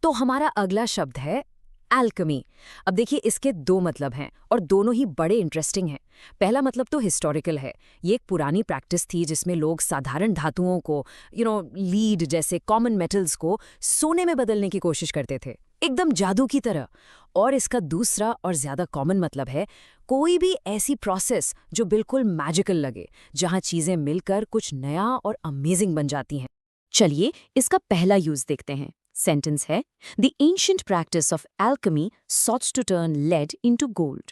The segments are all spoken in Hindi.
तो हमारा अगला शब्द है एल्केमी। अब देखिए, इसके दो मतलब हैं और दोनों ही बड़े इंटरेस्टिंग हैं। पहला मतलब तो हिस्टोरिकल है। ये एक पुरानी प्रैक्टिस थी जिसमें लोग साधारण धातुओं को लीड जैसे कॉमन मेटल्स को सोने में बदलने की कोशिश करते थे, एकदम जादू की तरह। और इसका दूसरा और ज्यादा कॉमन मतलब है कोई भी ऐसी प्रोसेस जो बिल्कुल मैजिकल लगे, जहां चीजें मिलकर कुछ नया और अमेजिंग बन जाती हैं। चलिए इसका पहला यूज देखते हैं। सेंटेंस है, the ancient practice of alchemy sought to turn lead into gold.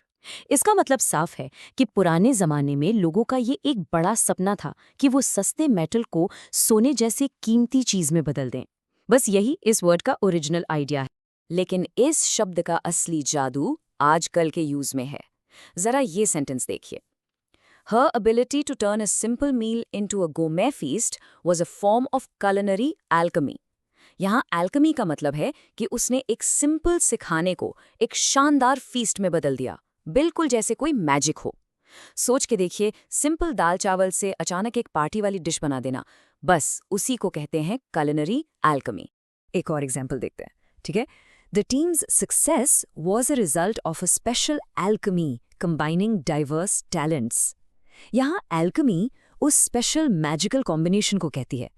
इसका मतलब साफ है कि पुराने जमाने में लोगों का ये एक बड़ा सपना था कि वो सस्ते मेटल को सोने जैसे कीमती चीज में बदल दें। बस यही इस वर्ड का ओरिजिनल आइडिया है। लेकिन इस शब्द का असली जादू आजकल के यूज में है। जरा ये सेंटेंस देखिए। Her ability to turn a simple meal into a gourmet feast was a form of culinary alchemy. यहाँ एल्केमी का मतलब है कि उसने एक सिंपल से खाने को एक शानदार फीस्ट में बदल दिया, बिल्कुल जैसे कोई मैजिक हो। सोच के देखिए, सिंपल दाल चावल से अचानक एक पार्टी वाली डिश बना देना, बस उसी को कहते हैं culinary alchemy। एक और एग्जाम्पल देखते हैं, ठीक है। The team's success was a result of a special alchemy combining diverse talents। यहाँ एल्केमी उस स्पेशल मैजिकल कॉम्बिनेशन को कहती है।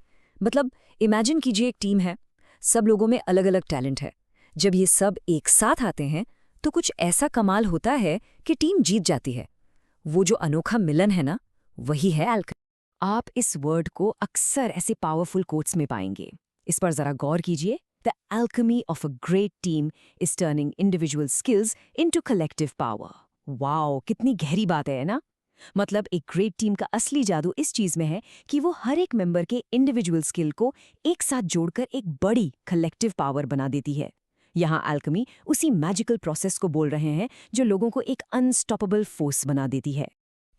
मतलब इमेजिन कीजिए, एक टीम है, सब लोगों में अलग अलग टैलेंट है। जब ये सब एक साथ आते हैं तो कुछ ऐसा कमाल होता है कि टीम जीत जाती है। वो जो अनोखा मिलन है ना, वही है एल्केमी। आप इस वर्ड को अक्सर ऐसे पावरफुल कोट्स में पाएंगे। इस पर जरा गौर कीजिए। The alchemy of a great team is turning individual skills into collective power. Wow, कितनी गहरी बात है ना। मतलब एक ग्रेट टीम का असली जादू इस चीज में है कि वो हर एक मेंबर के इंडिविजुअल स्किल को एक साथ जोड़कर एक बड़ी कलेक्टिव पावर बना देती है। यहाँ एल्केमी उसी मैजिकल प्रोसेस को बोल रहे हैं जो लोगों को एक अनस्टॉपेबल फोर्स बना देती है।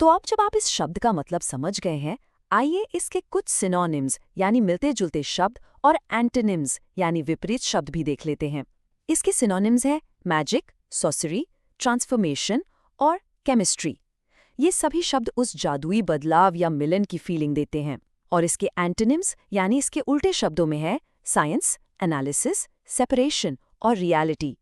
तो अब जब आप इस शब्द का मतलब समझ गए हैं, आइए इसके कुछ सिनोनिम्स यानी मिलते जुलते शब्द और एंटोनिम्स यानी विपरीत शब्द भी देख लेते हैं। इसके सिनोनिम्स है मैजिक, सॉर्सरी, ट्रांसफॉर्मेशन और केमिस्ट्री। ये सभी शब्द उस जादुई बदलाव या मिलन की फीलिंग देते हैं। और इसके एंटोनिम्स यानी इसके उल्टे शब्दों में है साइंस, एनालिसिस, सेपरेशन और रियलिटी।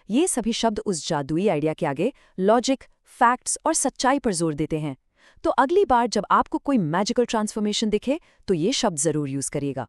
ये सभी शब्द उस जादुई आइडिया के आगे लॉजिक, फैक्ट्स और सच्चाई पर जोर देते हैं। तो अगली बार जब आपको कोई मैजिकल ट्रांसफॉर्मेशन दिखे तो ये शब्द जरूर यूज करिएगा।